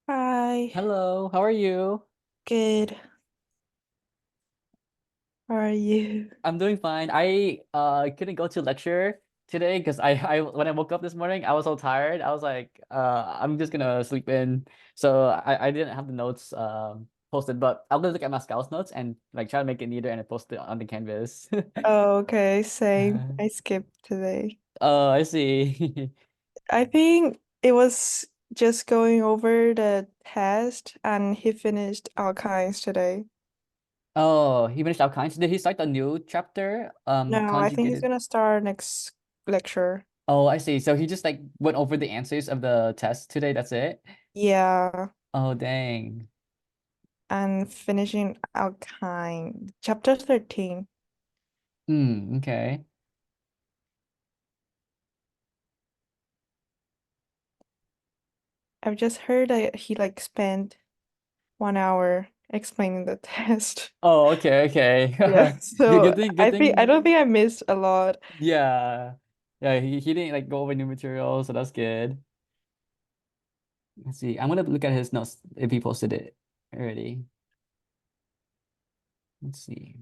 Hi, Hello, how are you? good. How are you? I'm doing fine. I couldn't go to lecture today because I when I woke up this morning, I was so tired. I was like, I'm just gonna sleep in. So I didn't have the notes posted, but I'm gonna look at my Scout's notes and like try to make it neater and post it on the canvas. Oh, okay, same. I skipped today. Oh, I see. I think it was just going over the test and he finished alkynes today. Oh, he finished alkynes. Did he start a new chapter? No, I think he's Conjugated. gonna start next lecture. Oh, I see. So he just like went over the answers of the test today. That's it. Yeah, Oh, dang. and finishing alkyne. Chapter 13. Okay. I've just heard that he like spent 1 hour explaining the test. Oh, okay, okay. Yeah, Good so thing, good I thing. don't think I missed a lot. Yeah. Yeah, he didn't like go over new material, so that's good. Let's see. I'm gonna look at his notes if he posted it already. Let's see.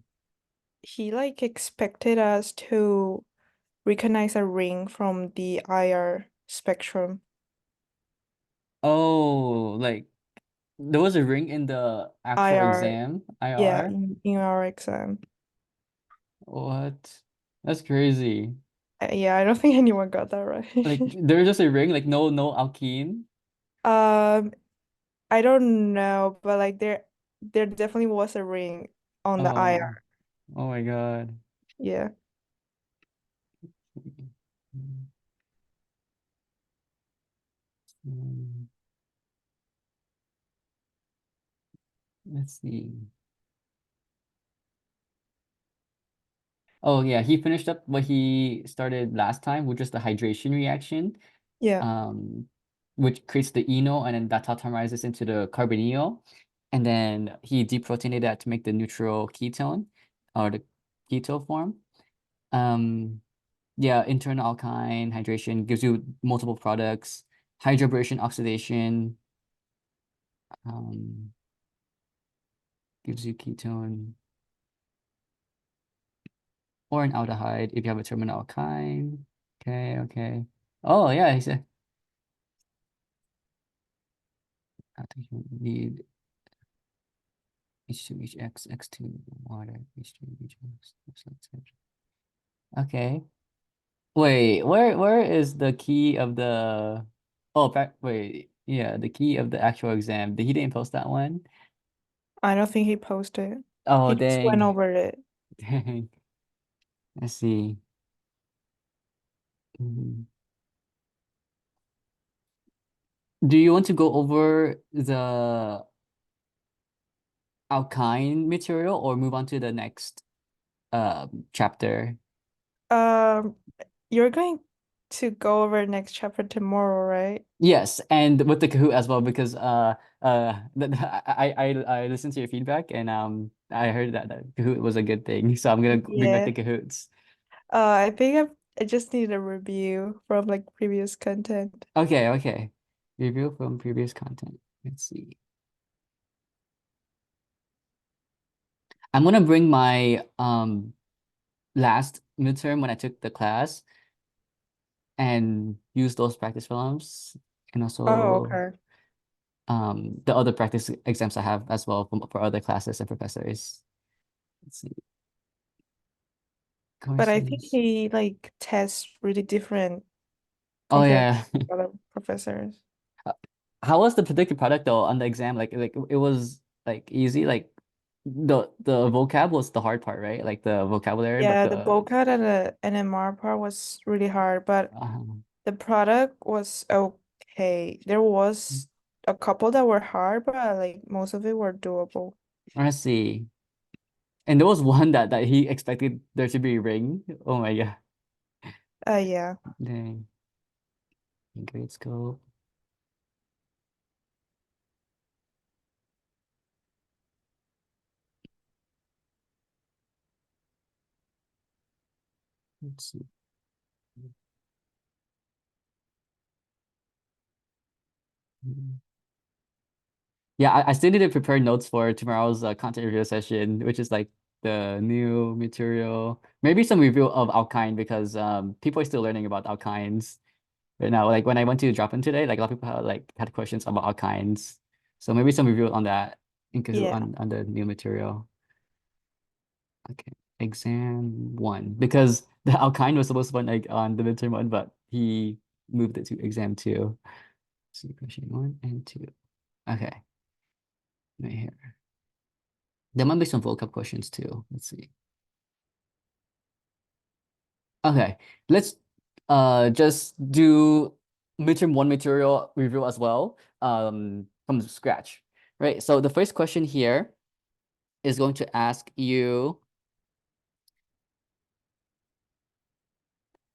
He like expected us to recognize a ring from the IR spectrum. Oh, like there was a ring in the actual IR, exam, yeah, IR. in our exam. What? That's crazy. Yeah, I don't think anyone got that Like right. there's just a ring, like no alkene. Um, I don't know, but like there definitely was a ring on the Oh, IR. oh my God. Yeah. Hmm, let's see. Oh yeah, he finished up what he started last time, which is the hydration reaction, Yeah. um, which creates the eno, and then that tautomizes into the carbonyl, and then he deprotonated that to make the neutral ketone, or the keto form. Um, yeah, internal alkyne hydration gives you multiple products. Hydroboration oxidation um, gives you ketone or an aldehyde if you have a terminal alkyne. Okay, okay. Oh yeah, he said. I think you need H2, HX, X2, water, H3, HX. Okay. Wait, where is the key of the oh back wait, yeah, the key of the actual exam. He didn't post that one? I don't think he posted. Oh He just went dang. over it. Dang. Let's see. Mhm. Do you want to go over the alkyne material or move on to the next chapter? Um, you're going to go over next chapter tomorrow, right? Yes, and with the Kahoot as well because I listened to your feedback and I heard that Kahoot was a good thing, so I'm gonna bring back the Yeah. Kahoots. I think I just need a review from like previous content. Okay, okay. Review from previous content. Let's see. I'm gonna bring my last midterm when I took the class and use those practice films and Oh, also okay. the other practice exams I have as well for other classes and professors. Let's see. But I think Courses. he like tests really different Oh compared yeah. to other professors. Uh, How was the predicted product though on the exam? Like it was like easy. Like the vocab was the hard part, right? Like the vocabulary, but Yeah, the the vocab and the NMR part was really hard, but uh, the product was okay. There was a couple that were hard, but like most of it were doable. let's see. And there was one that he expected there to be a ring. Oh my God. Yeah. Dang. Grade scope. Let's see. Yeah, I still need to prepare notes for tomorrow's content review session, which is like the new material. Maybe some review of alkyne because people are still learning about alkynes right now. Like when I went to drop in today, like a lot of people had questions about alkynes. So maybe some review on that Yeah. on the new material. Okay. Exam one. Because the alkyne was supposed to be like on the midterm one, but he moved it to exam two. So question one and two. Okay. Right here. There might be some vocab questions too. Let's see. Okay, let's just do midterm one material review as well from scratch. Right. So the first question here is going to ask you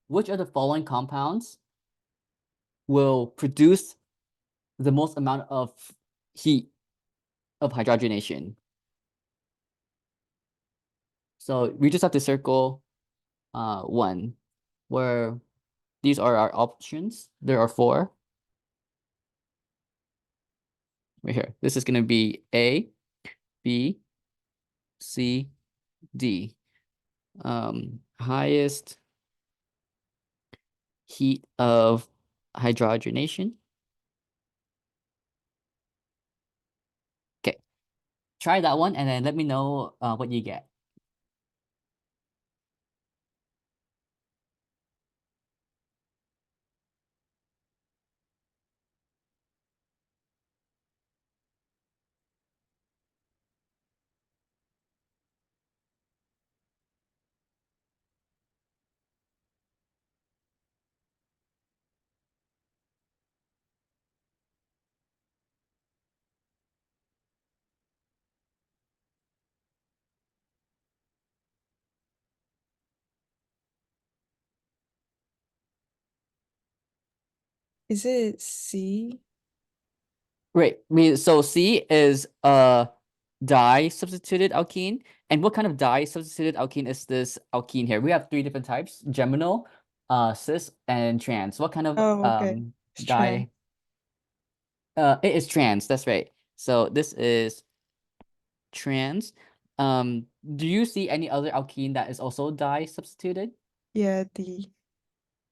which of the following compounds will produce the most amount of heat of hydrogenation. So we just have to circle one where these are our options. There are four right here. This is going to be A, B, C, D. Highest heat of hydrogenation. Okay, try that one and then let me know what you get. Is it C? Right. So C is a di substituted alkene. And what kind of di substituted alkene is this alkene here? We have three different types: geminal, cis, and trans. What kind of Oh, okay. It's trans. di? It is trans, that's right. So this is trans. Do you see any other alkene that is also di substituted? Yeah, D.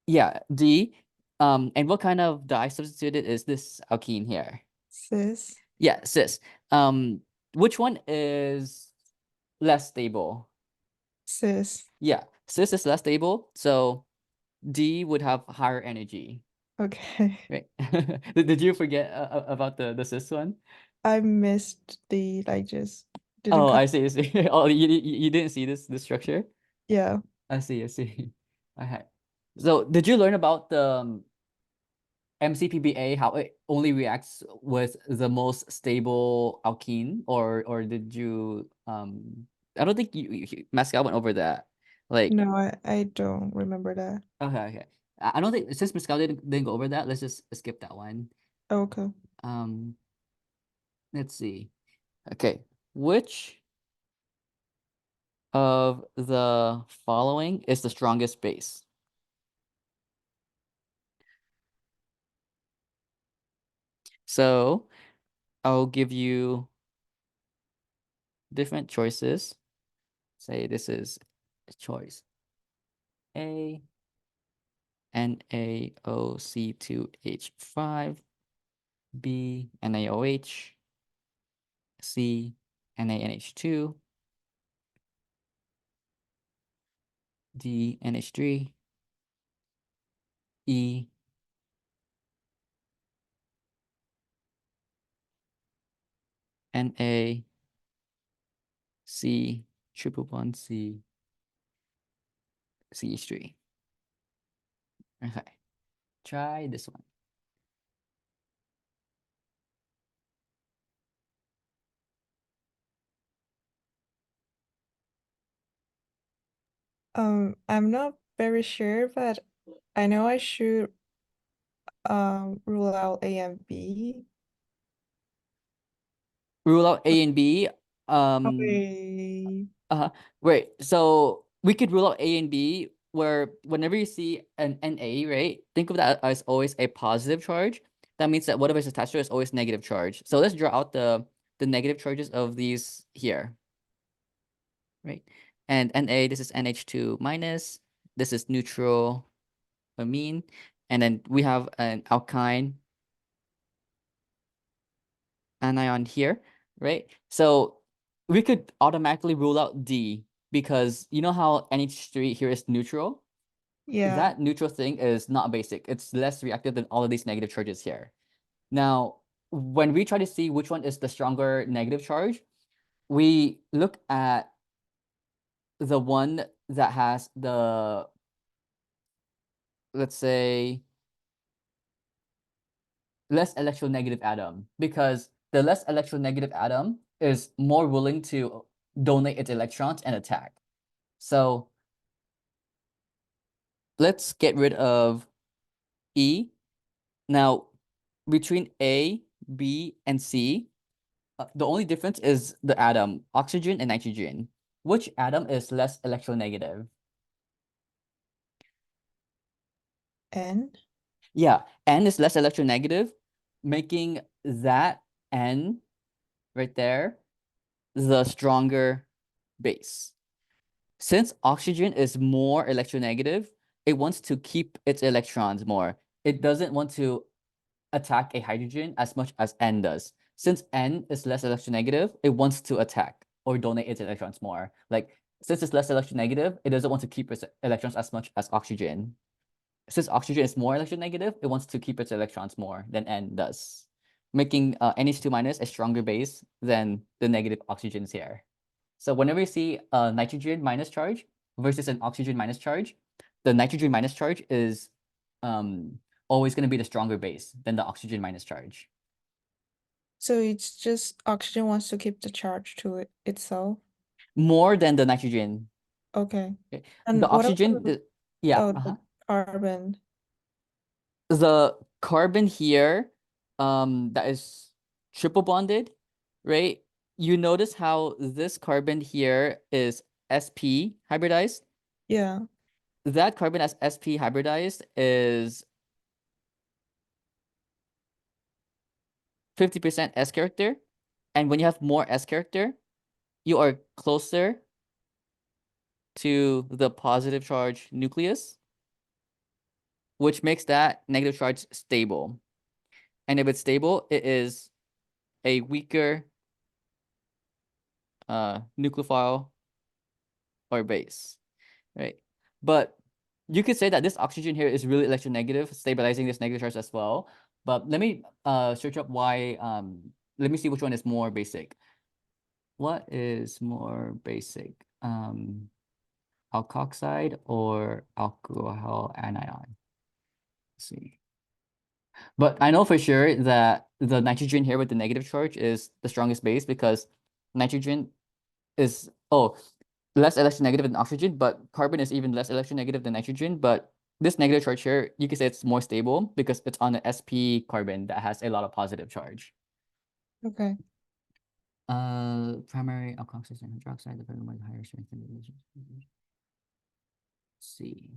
Yeah, D. And what kind of di substituted is this alkene here? Cis. Yeah, cis. Um, which one is less stable? Cis. Yeah, cis is less stable, so D would have higher energy, Okay. right? Did you forget about the cis one? I missed the like just didn't Oh, come. I see, I see. Oh, you didn't see this structure? Yeah. I see, I see. Okay. So did you learn about the MCPBA, how it only reacts with the most stable alkene, or did you I don't think Pascal went over that. Like, No, I don't remember that. okay, okay. I don't think since Pascal didn't go over that, let's just skip that one. Okay. Um, let's see. Okay. Which of the following is the strongest base? So I'll give you different choices. Say this is choice A, NaOC2H5, B, NaOH, C, NaNH2, D, NH3, E, Na, C, triple bond C, CH3. Okay, try this one. I'm not very sure, but I know I should rule out A and B. Rule out A and B. Um, Okay. uh, right. So we could rule out A and B where whenever you see an Na, right, think of that as always a positive charge. that means that whatever is attached to it is always negative charge. So let's draw out the negative charges of these here, right? And Na, this is NH2 minus, this is neutral amine, and then we have an alkyne anion here, right? So we could automatically rule out D because you know how NH3 here is neutral? Yeah. That neutral thing is not basic. It's less reactive than all of these negative charges here. Now, when we try to see which one is the stronger negative charge, we look at the one that has the, let's say, less electronegative atom, because the less electronegative atom is more willing to donate its electrons and attack. So let's get rid of E. Now, between A, B, and C, the only difference is the atom, oxygen and nitrogen. Which atom is less electronegative? N. Yeah, N is less electronegative, making that N right there the stronger base. Since oxygen is more electronegative, it wants to keep its electrons more. It doesn't want to attack a hydrogen as much as N does. Since N is less electronegative, it wants to attack or donate its electrons more. Like, since it's less electronegative, it doesn't want to keep its electrons as much as oxygen. Since oxygen is more electronegative, it wants to keep its electrons more than N does, making NH2 minus a stronger base than the negative oxygens here. So whenever you see a nitrogen minus charge versus an oxygen minus charge, the nitrogen minus charge is always going to be the stronger base than the oxygen minus charge. So it's just oxygen wants to keep the charge to it itself. More than the nitrogen. Okay. Okay. The And what oxygen, about yeah, the carbon? the carbon here, that is triple bonded, right? You notice how this carbon here is sp hybridized. Yeah. That carbon as sp hybridized is 50% S character. And when you have more S character, you are closer to the positive charge nucleus, which makes that negative charge stable. And if it's stable, it is a weaker nucleophile or base, right? But you could say that this oxygen here is really electronegative, stabilizing this negative charge as well. But let me search up why, let me see which one is more basic. What is more basic? Alkoxide or alcohol anion? Let's see. But I know for sure that the nitrogen here with the negative charge is the strongest base because nitrogen is, less electronegative than oxygen, but carbon is even less electronegative than nitrogen. But this negative charge here, you could say it's more stable because it's on an sp carbon that has a lot of positive charge. Okay. Primary alkoxide and hydroxide, depending on the higher strength. Let's see.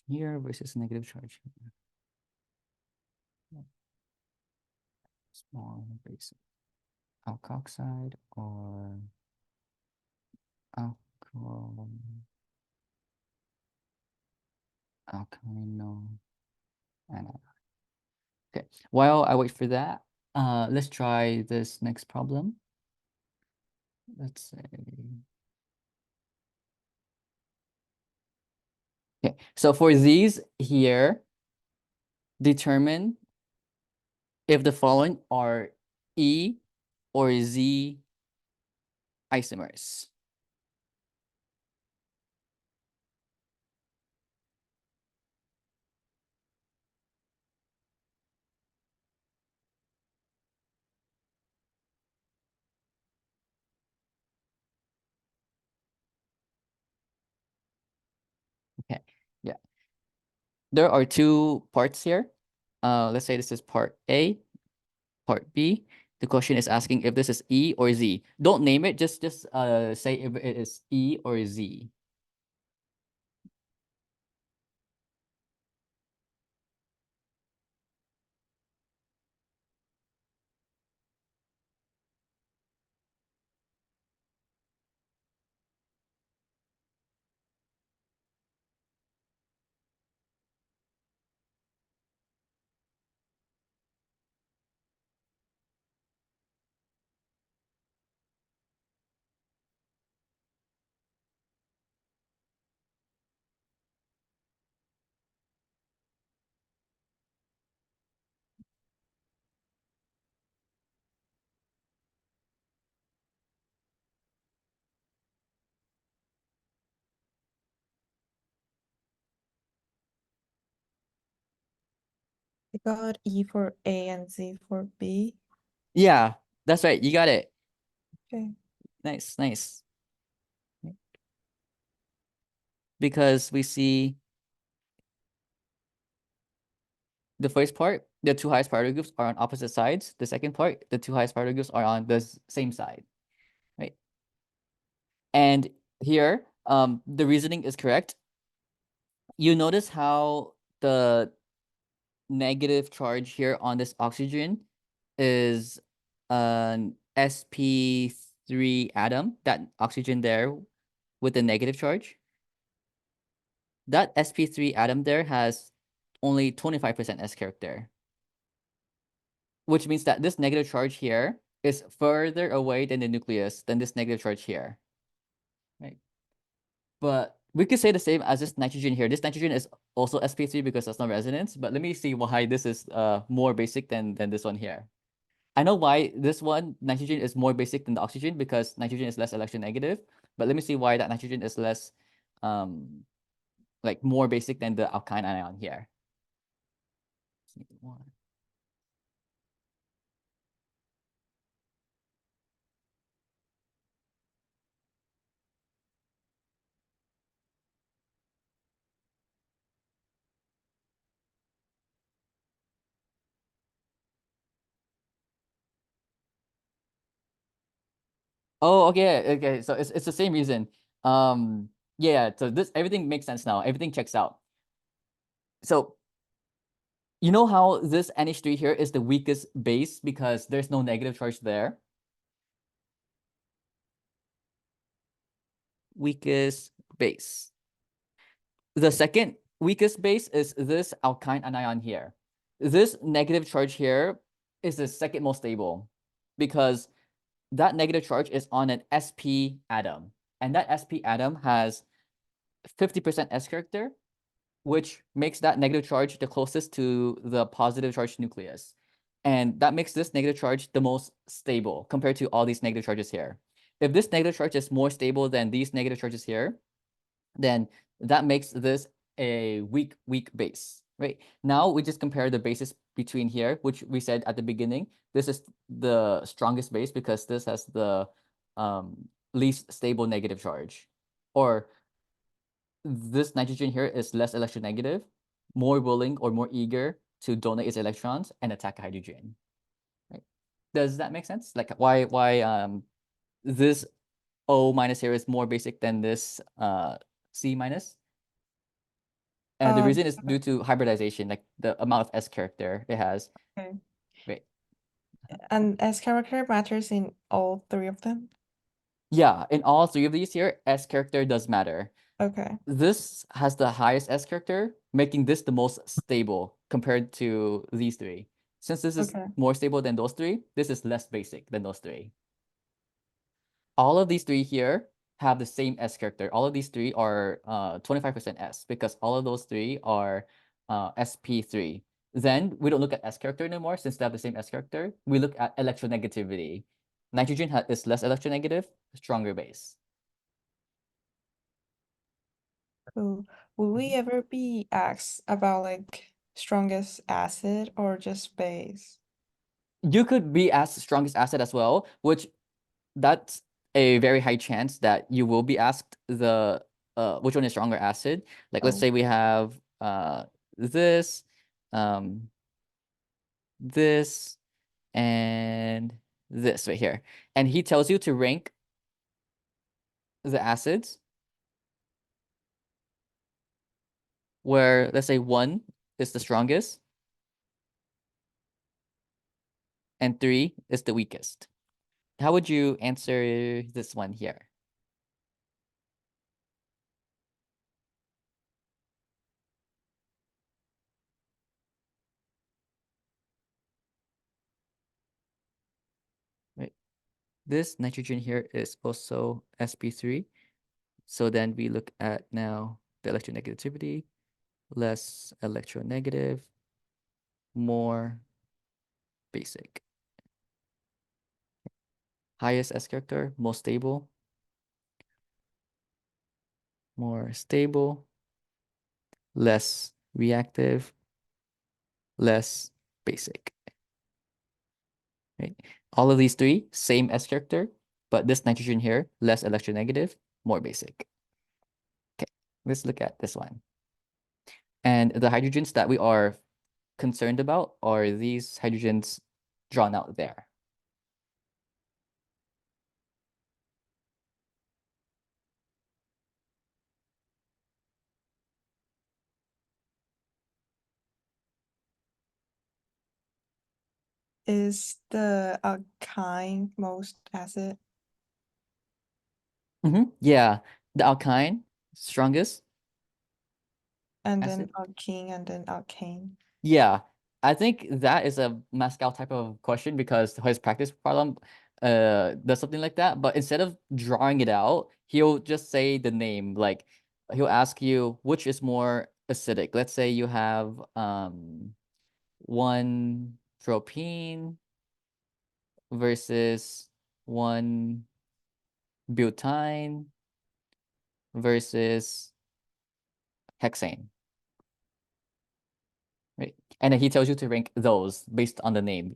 Here versus negative charge. Small basic alkoxide or alcohol alkyno anion. Okay, while I wait for that, let's try this next problem. Let's say, okay, so for these here, determine if the following are E or Z isomers. there are two parts here. Let's say this is part A, part B. The question is asking if this is E or Z. Don't name it, just say if it is E or Z. I got E for A and Z for B. Yeah, that's right. You got it. Okay. Nice, nice. Because we see the first part, the two highest priority groups are on opposite sides. The second part, the two highest priority groups are on the same side, right? And here, the reasoning is correct. You notice how the negative charge here on this oxygen is an sp3 atom, that oxygen there with the negative charge. That sp3 atom there has only 25% S character, which means that this negative charge here is further away than the nucleus than this negative charge here, right? But we could say the same as this nitrogen here. This nitrogen is also sp3 because there's no resonance, but let me see why this is more basic than this one here. I know why this one, nitrogen, is more basic than the oxygen because nitrogen is less electronegative, but let me see why that nitrogen is less, like more basic than the alkyne ion here. Oh, okay, okay. So it's the same reason. Yeah, so this everything makes sense now. Everything checks out. So you know how this NH3 here is the weakest base because there's no negative charge there? Weakest base. The second weakest base is this alkyne anion here. This negative charge here is the second most stable because that negative charge is on an sp atom. And that sp atom has 50% S character, which makes that negative charge the closest to the positive charge nucleus. And that makes this negative charge the most stable compared to all these negative charges here. If this negative charge is more stable than these negative charges here, then that makes this a weak base, right? Now we just compare the bases between here, which we said at the beginning. This is the strongest base because this has the least stable negative charge. Or this nitrogen here is less electronegative, more willing or more eager to donate its electrons and attack hydrogen. Right? Does that make sense? Like why this O minus here is more basic than this C minus? And the reason is due to hybridization, like the amount of S character it has. Okay. Right. And S character matters in all three of them? Yeah, in all three of these here, S character does matter. Okay. This has the highest S character, making this the most stable compared to these three. Since this is Okay. more stable than those three, this is less basic than those three. All of these three here have the same S character. All of these three are 25% S because all of those three are sp3. Then we don't look at S character anymore since they have the same S character. We look at electronegativity. Nitrogen is less electronegative, stronger base. Cool. Will we ever be asked about like strongest acid or just base? You could be as strongest acid as well, which that's a very high chance that you will be asked the which one is stronger acid. Like let's Oh, say we have this, um, this, and this right here. And he tells you to rank the acids where, let's say, 1 is the strongest and 3 is the weakest. How would you answer this one here? Right. This nitrogen here is also sp3. So then we look at now the electronegativity, less electronegative, more basic. Highest S character, most stable, more stable, less reactive, less basic. Right? All of these three, same S character, but this nitrogen here, less electronegative, more basic. Okay, let's look at this one. And the hydrogens that we are concerned about are these hydrogens drawn out there. Is the alkyne most acid? Yeah, the alkyne, strongest And then acid. alkene and then alkane. Yeah, I think that is a Pascal type of question because his practice problem does something like that. But instead of drawing it out, he'll just say the name. Like he'll ask you which is more acidic. Let's say you have one propene versus one butane versus hexane. Right. And then he tells you to rank those based on the name.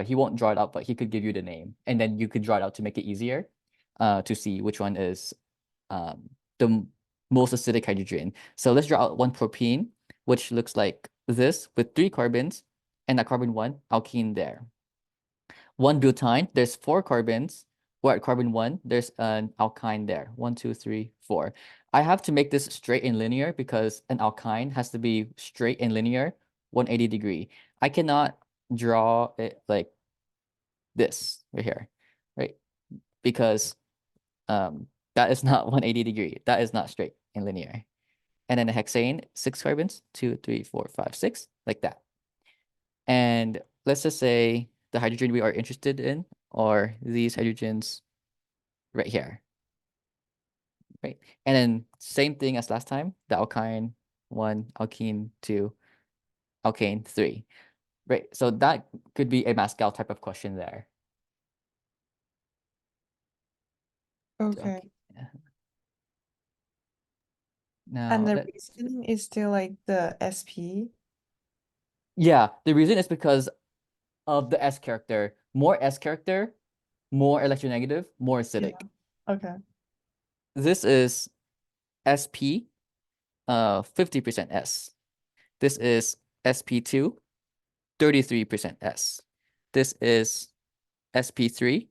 He won't draw it out, but he could give you the name. And then you could draw it out to make it easier to see which one is the most acidic hydrogen. So let's draw out one propene, which looks like this with 3 carbons and a carbon 1 alkene there. One butane, there's 4 carbons. Or at carbon 1, there's an alkyne there. 1, 2, 3, 4. I have to make this straight and linear because an alkyne has to be straight and linear, 180 degree. I cannot draw it like this right here, right? Because that is not 180 degree. That is not straight and linear. And then the hexane, 6 carbons, 2, 3, 4, 5, 6, like that. And let's just say the hydrogen we are interested in are these hydrogens right here, right? And then same thing as last time, the alkyne 1, alkene 2, alkane 3, right? So that could be a Pascal type of question there. Okay. Okay. And Now, the reason is still like the SP. yeah, the reason is because of the S character. More S character, more electronegative, more Yeah. acidic. Okay. This is SP, 50% S. This is SP2, 33% S. This is SP3,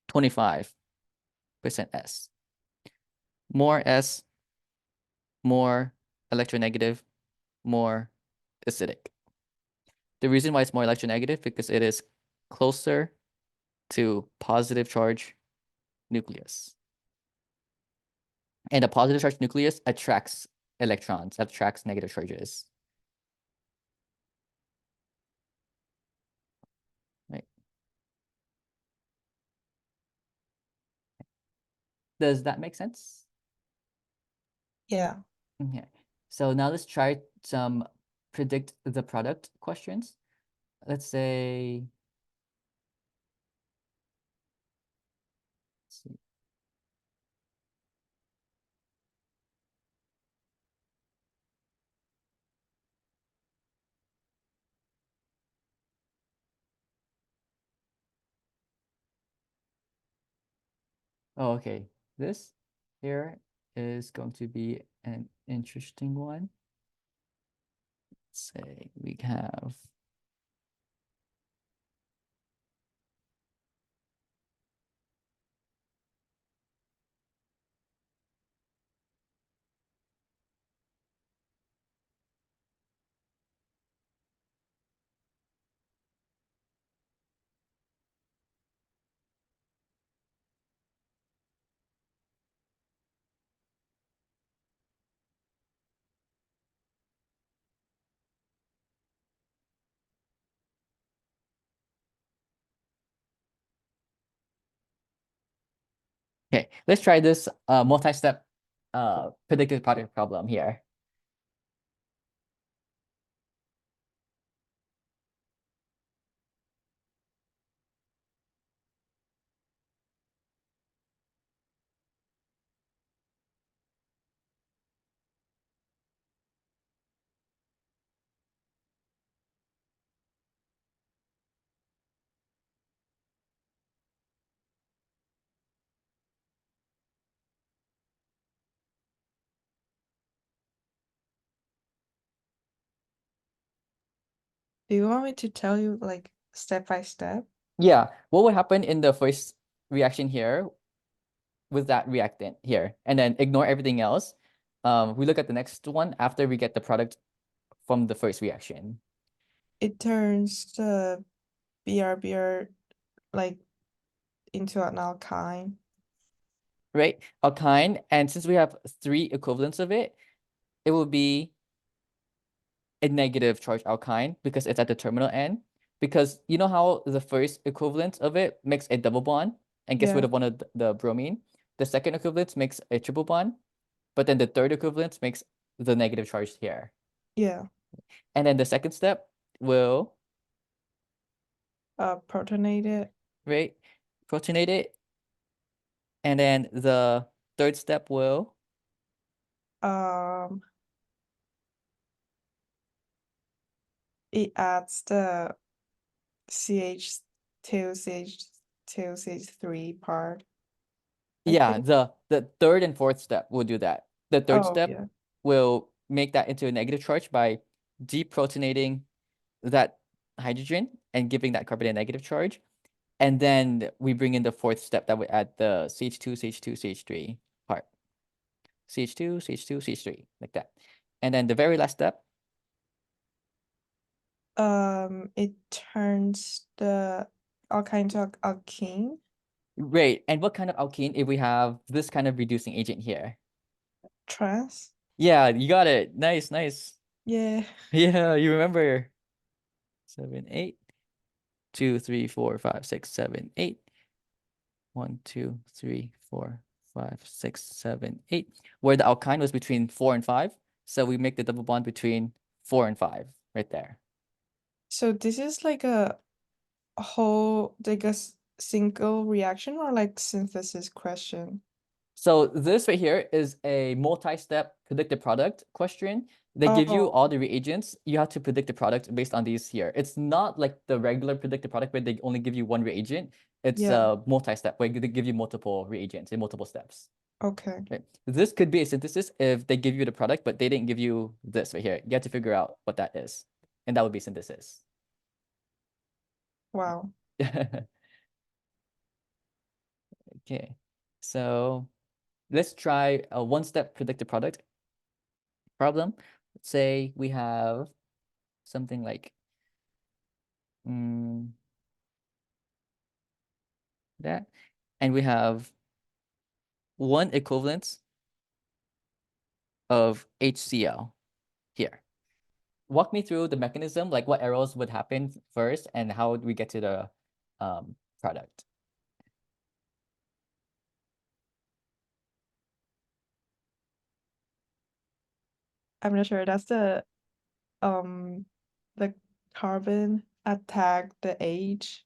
25% S. More S, more electronegative, more acidic. The reason why it's more electronegative because it is closer to positive charge nucleus. And a positive charge nucleus attracts electrons, attracts negative charges. Right? Does that make sense? Yeah. Okay. So now let's try some predict the product questions. Let's say, let's see. Oh, okay. This here is going to be an interesting one. say we have okay, let's try this multi-step predicted product problem here. Do you want me to tell you like step by step? Yeah, what would happen in the first reaction here with that reactant here, and then ignore everything else. We look at the next one after we get the product from the first reaction. It turns the BRBR like into an alkyne. Right? Alkyne, and since we have 3 equivalents of it, it will be a negative charge alkyne because it's at the terminal end. Because you know how the first equivalent of it makes a double bond and gets rid Yeah, of one of the bromine? The second equivalent makes a triple bond, but then the third equivalent makes the negative charge here. yeah. And then the second step will, Protonated. right, protonate it. And then the third step will, Um, it adds the CH2, CH2, CH3 part, I yeah, think. the third and fourth step will do that. The third Oh, step yeah. will make that into a negative charge by deprotonating that hydrogen and giving that carbon a negative charge. And then we bring in the fourth step that would add the CH2, CH2, CH3 part. CH2, CH2, CH3, like that. And then the very last step, It turns the alkyne to alkene. right. And what kind of alkene if we have this kind of reducing agent here? Trans. Yeah, you got it. Nice, nice. Yeah. Yeah, you remember. 7, 8. 2, 3, 4, 5, 6, 7, 8. 1, 2, 3, 4, 5, 6, 7, 8. Where the alkyne was between 4 and 5. So we make the double bond between 4 and 5 right there. So this is like a whole like single reaction or like synthesis question? So this right here is a multi-step predicted product question. They give you Oh, all the reagents. You have to predict the product based on these here. It's not like the regular predicted product where they only give you one reagent. It's yeah. a multi-step where they give you multiple reagents in multiple steps. Okay. Right. This could be a synthesis if they give you the product, but they didn't give you this right here. You have to figure out what that is. And that would be synthesis. Wow. Okay. So let's try a one-step predicted product problem. Let's say we have something like that. And we have one equivalence of HCl here. Walk me through the mechanism, like what arrows would happen first and how would we get to the product. I'm not sure. That's um the carbon attack the H,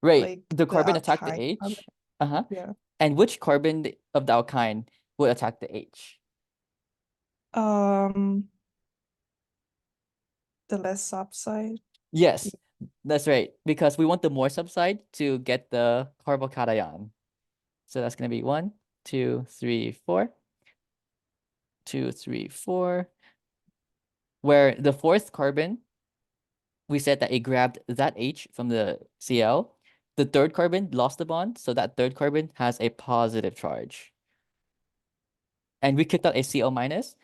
Right, like the the carbon attack the alkyne carbon. H. Uh-huh. Yeah. And which carbon of the alkyne would attack the H? Um, the less subside. Yes, that's right. Because we want the more subside to get the carbocation. So that's gonna be 1, 2, 3, 4. 2, 3, 4. where the fourth carbon, we said that it grabbed that H from the Cl. The third carbon lost the bond, so that third carbon has a positive charge. And we kicked out a Cl minus,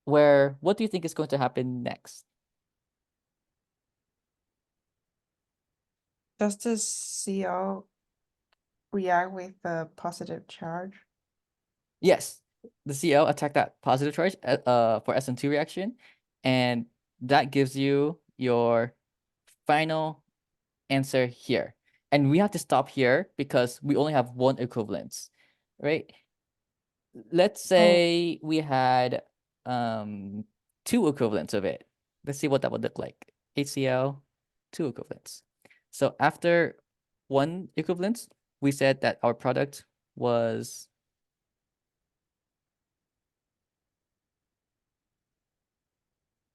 where what do you think is going to happen next? Does the Cl react with the positive charge? Yes, the Cl attack that positive charge for SN2 reaction, and that gives you your final answer here. And we have to stop here because we only have one equivalence, right? Let's Oh, say we had two equivalents of it. Let's see what that would look like. HCl, two equivalents. So after one equivalence, we said that our product was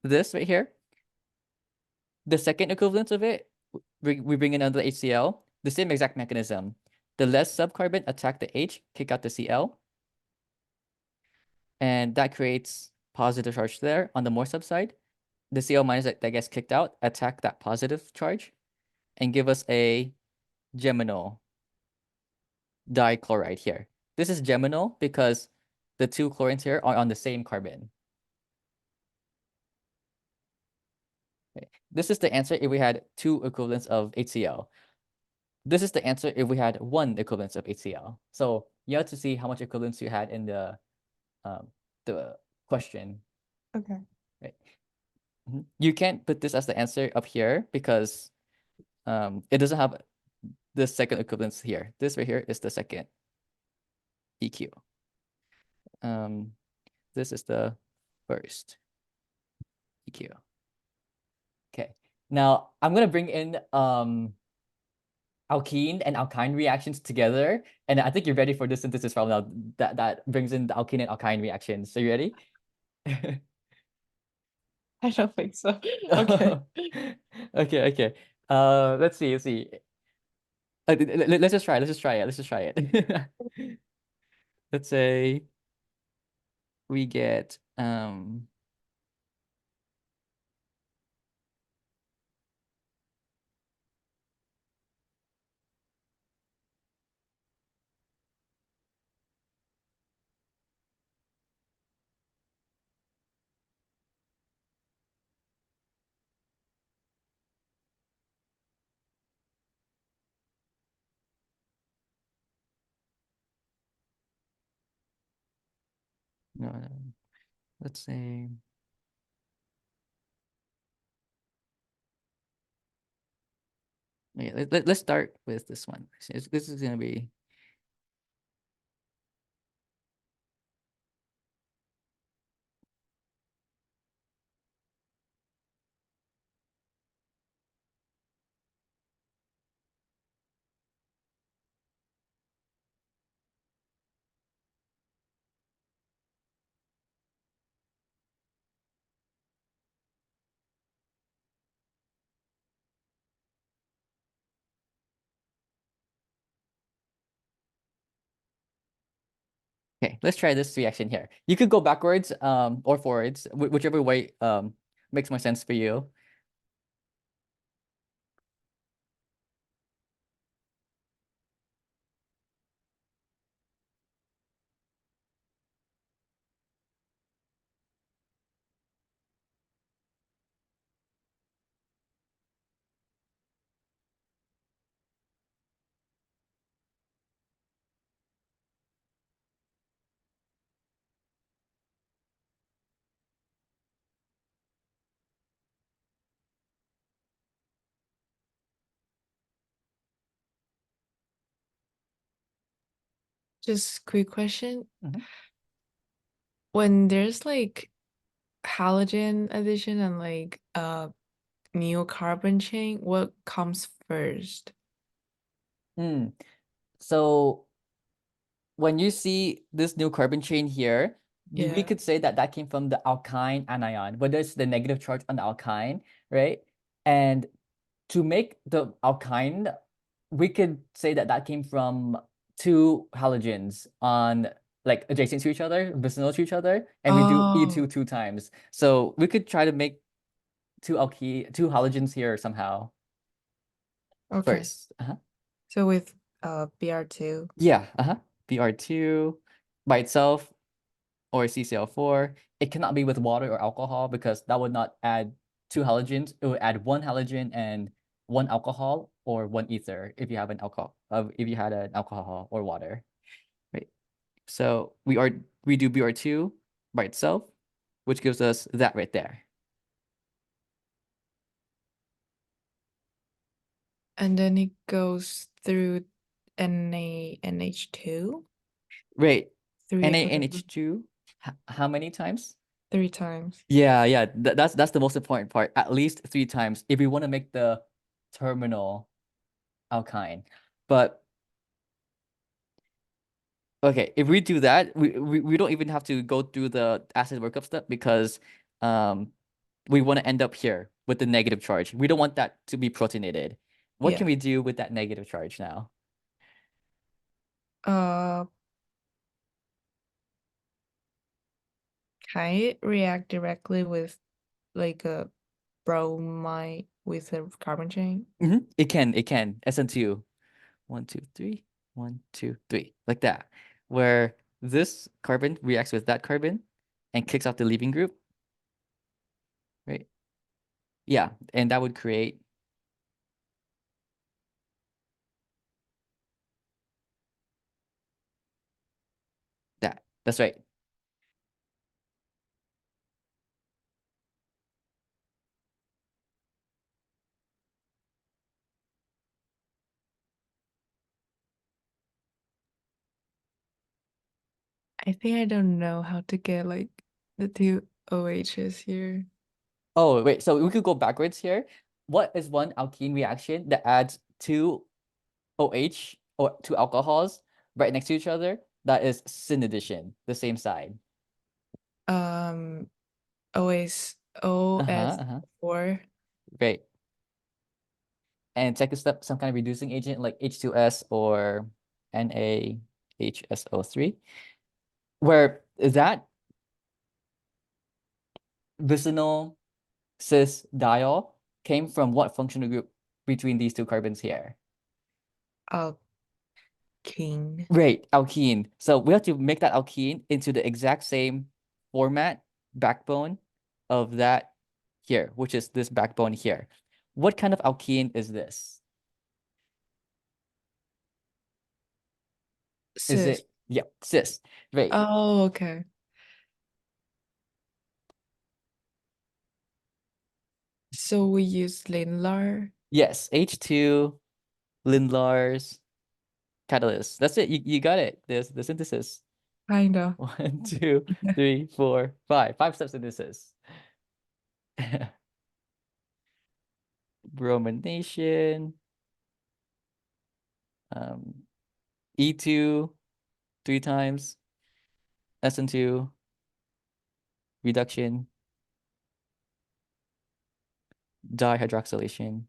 this right here. The second equivalence of it, we bring in another HCl, the same exact mechanism. The less subcarbon attack the H, kick out the Cl, and that creates positive charge there on the more sub side. The Cl minus that gets kicked out, attack that positive charge, and give us a geminal dichloride here. This is geminal because the two chlorines here are on the same carbon. Okay. This is the answer if we had two equivalents of HCl. This is the answer if we had one equivalence of HCl. So you have to see how much equivalence you had in the question. okay. Right. You can't put this as the answer up here because it doesn't have the second equivalence here. This right here is the second EQ. This is the first EQ. Okay. Now I'm gonna bring in alkene and alkyne reactions together, and I think you're ready for this synthesis problem now. That brings in the alkene and alkyne reactions. So you ready? I don't think so. Okay. Okay, okay. Let's see, let's see. Let's just try. Let's just try it. Let's just try it. Let's say we get no, let's say okay, let's start with this one. This is gonna be okay. Let's try this reaction here. You could go backwards or forwards, whichever way makes more sense for you. Just quick question. Mhm. When there's like halogen addition and like new carbon chain, what comes first? So when you see this new carbon chain here, we Yeah. could say that that came from the alkyne anion, whether it's the negative charge on the alkyne, right? And to make the alkyne, we could say that that came from two halogens on like adjacent to each other, vicinal to each other, and we do E2 Oh, two times. So we could try to make two halogens here somehow okay. first. So with Br2. Yeah, Br2 by itself or CCl4. It cannot be with water or alcohol because that would not add two halogens. It would add one halogen and one alcohol or one ether if you have an alcohol if you had an alcohol or water. Right. So we do Br2 by itself, which gives us that right there. And then it goes through NaNH2 Right. three equilibrium NaNH2, how many times? 3 times. Yeah. That's the most important part. At least 3 times if we want to make the terminal alkyne. But okay, if we do that, we don't even have to go through the acid workup step because um we want to end up here with the negative charge. We don't want that to be protonated. What Yeah. can we do with that negative charge now? Uh, can it react directly with like a bromide with a carbon chain? It can. SN2. 1, 2, 3. 1, 2, 3. Like that. Where this carbon reacts with that carbon and kicks off the leaving group, right? Yeah, and that would create that. That's right. I think I don't know how to get like the two OHs here. Oh, wait, so we could go backwards here. What is one alkene reaction that adds two OH or two alcohols right next to each other? That is syn addition, the same side. Um, OS Uh-huh. OS4. Right. And second step, some kind of reducing agent like H2S or NaHSO3, where that vicinal cis diol came from what functional group between these two carbons here? Alkene. Right, alkene. So we have to make that alkene into the exact same format, backbone of that here, which is this backbone here. What kind of alkene is this? Is Cis. it, yeah, cis. Right. Oh, okay. So we use Lindlar. Yes, H2, Lindlar's catalyst. That's it. You got it. There's the synthesis. Kind of. 1, 2, 3, 4, 5. 5 step synthesis. Bromination. Um, E2 3 times. SN2 reduction. Dihydroxylation.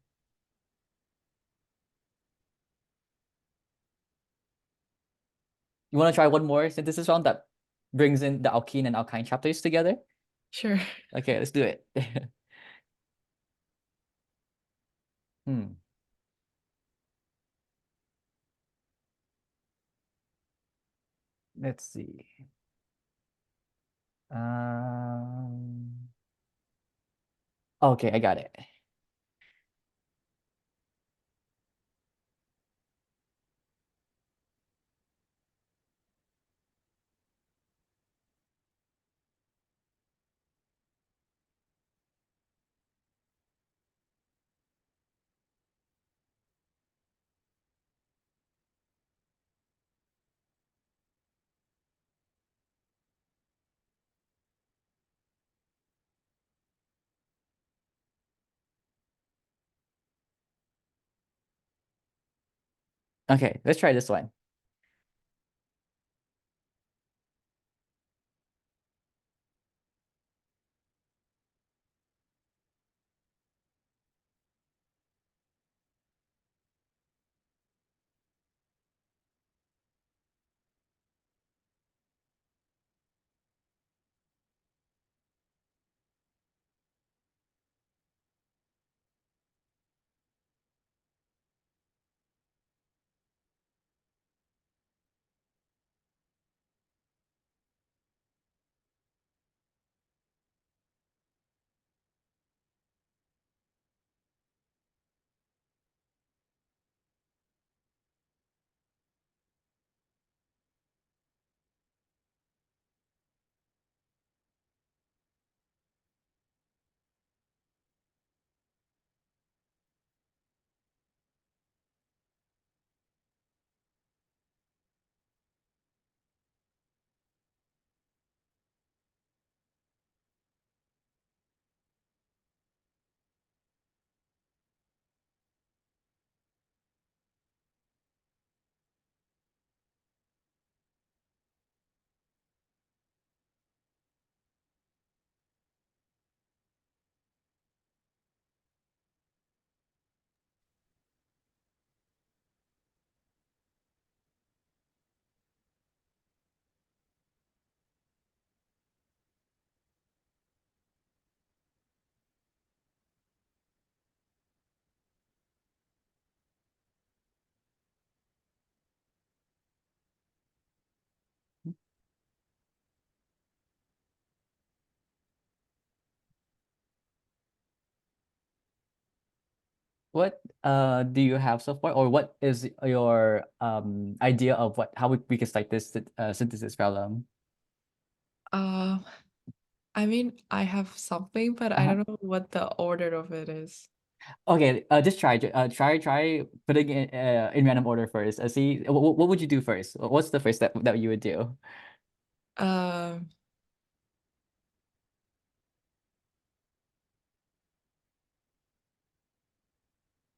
You want to try one more synthesis round that brings in the alkene and alkyne chapters together? Sure. Okay, let's do it. Hmm. Let's see. Um, okay, I got it. Okay, let's try this one. what do you have so far, or what is your idea of what how we can start this synthesis problem? Uh, I mean, I have something, but I Uh-huh. don't know what the order of it is. Okay, just try putting it in random order first. See, what would you do first? What's the first step that you would do? Um,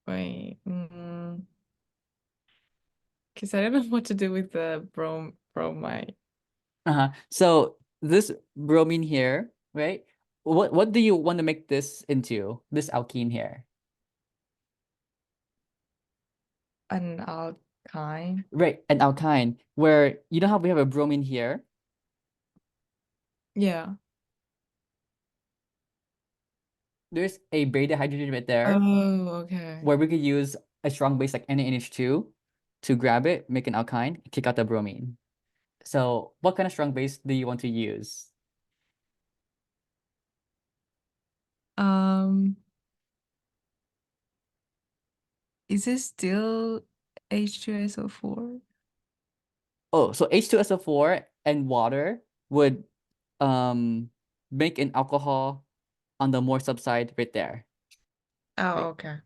wait, because I don't know what to do with the bromide. Uh-huh. So this bromine here, right? What do you want to make this into? This alkene here. An alkyne. Right, an alkyne, where you know how we have a bromine here? Yeah. There's a beta hydrogen right there, Oh, okay. where we could use a strong base like NaNH2 to grab it, make an alkyne, kick out the bromine. So what kind of strong base do you want to use? Um, is it still H2SO4? Oh, so H2SO4 and water would make an alcohol on the more subside right there. Oh, Right. okay.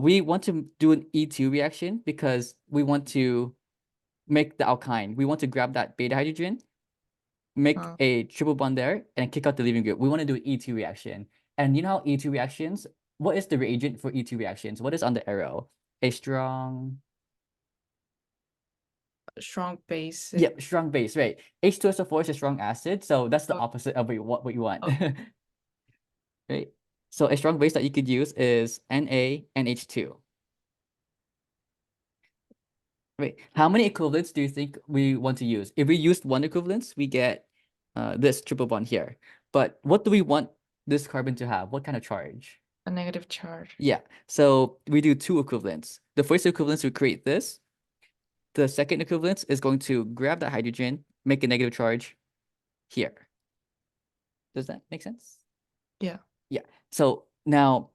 We want to do an E2 reaction because we want to make the alkyne. We want to grab that beta hydrogen, make Oh, a triple bond there, and kick out the leaving group. We want to do an E2 reaction. And you know how E2 reactions, what is the reagent for E2 reactions? What is on the arrow? A strong, strong basic. yep, strong base, right? H2SO4 is a strong acid, so that's the Oh, opposite of what you want, oh, right? So a strong base that you could use is NaNH2. Wait, how many equivalents do you think we want to use? If we used one equivalence, we get this triple bond here. But what do we want this carbon to have? What kind of charge? a negative charge. Yeah, so we do two equivalents. The first equivalence would create this. The second equivalence is going to grab that hydrogen, make a negative charge here. Does that make sense? Yeah. Yeah. So now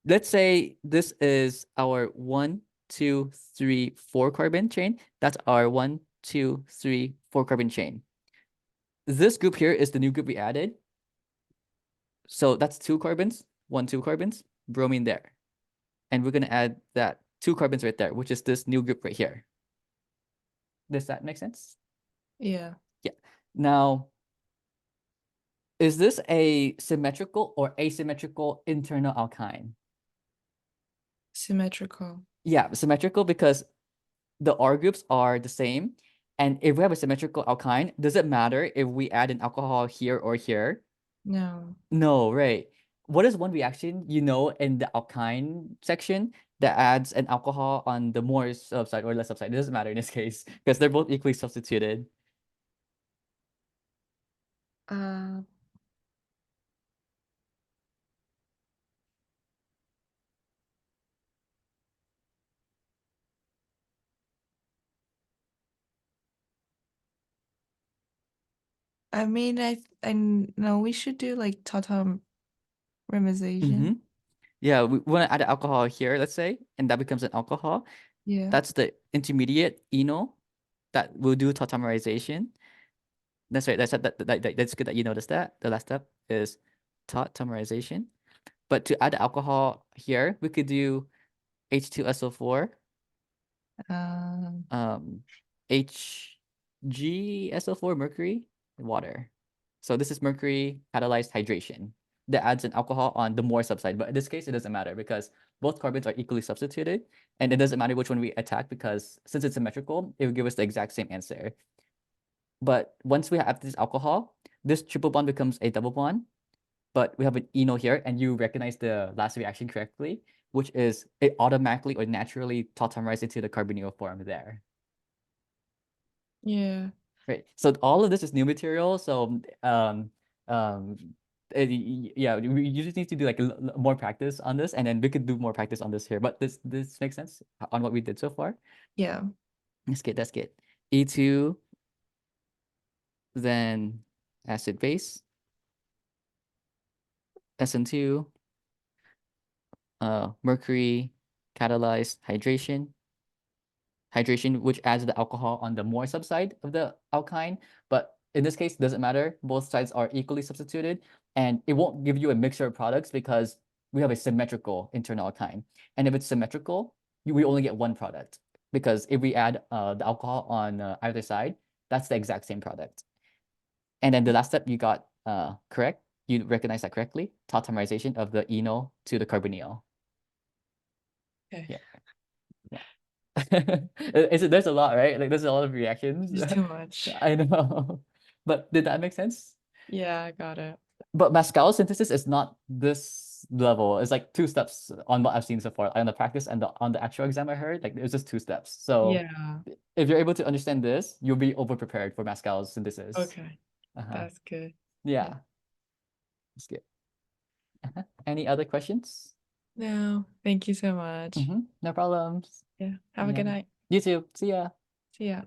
let's say this is our 1, 2, 3, 4 carbon chain. That's our 1, 2, 3, 4 carbon chain. This group here is the new group we added. So that's 2 carbons, 1, 2 carbons, bromine there. And we're gonna add that 2 carbons right there, which is this new group right here. Does that make sense? Yeah. Yeah. Now, is this a symmetrical or asymmetrical internal alkyne? Symmetrical. Yeah, symmetrical because the R groups are the same. And if we have a symmetrical alkyne, does it matter if we add an alcohol here or here? No. No, right. What is one reaction you know in the alkyne section that adds an alcohol on the more subside or less subside? It doesn't matter in this case because they're both equally substituted. Uh, I mean, I know we should do like Mm-hmm. tautomerization. Yeah, we want to add alcohol here, let's say, and that becomes an alcohol. Yeah. That's the intermediate enol that will do tautomerization. That's right. That's good that you noticed that. The last step is tautomerization. But to add alcohol here, we could do H2SO4, Um, um, HgSO4, mercury, and water. So this is mercury catalyzed hydration that adds an alcohol on the more subside. But in this case, it doesn't matter because both carbons are equally substituted. And it doesn't matter which one we attack because since it's symmetrical, it will give us the exact same answer. But once we have this alcohol, this triple bond becomes a double bond. But we have an enol here, and you recognize the last reaction correctly, which is it automatically or naturally tautomerizes into the carbonyl form there. yeah. Right. So all of this is new material. So um yeah, you just need to do like more practice on this, and then we could do more practice on this here. But this makes sense on what we did so far. Yeah. That's good. That's good. E2, then acid base, SN2, mercury catalyzed hydration, which adds the alcohol on the more side of the alkyne. But in this case, doesn't matter. Both sides are equally substituted, and it won't give you a mixture of products because we have a symmetrical internal alkyne. And if it's symmetrical, we only get one product, because if we add the alcohol on either side, that's the exact same product. And then the last step you got correct. You recognize that correctly. Tautomerization of the enol to the carbonyl. Okay. Yeah. There's a lot, right? Like there's a lot of reactions. It's too much. I know. But did that make sense? Yeah, I got it. But Pascal synthesis is not this level. It's like 2 steps on what I've seen so far. On the practice and on the actual exam I heard, like it's just 2 steps. So Yeah. if you're able to understand this, you'll be over prepared for Pascal's synthesis. Okay. Uh-huh. That's good. Yeah. That's good. Any other questions? No, thank you so much. No problems. Yeah. Have a good Yeah. night. You too. See ya. See ya.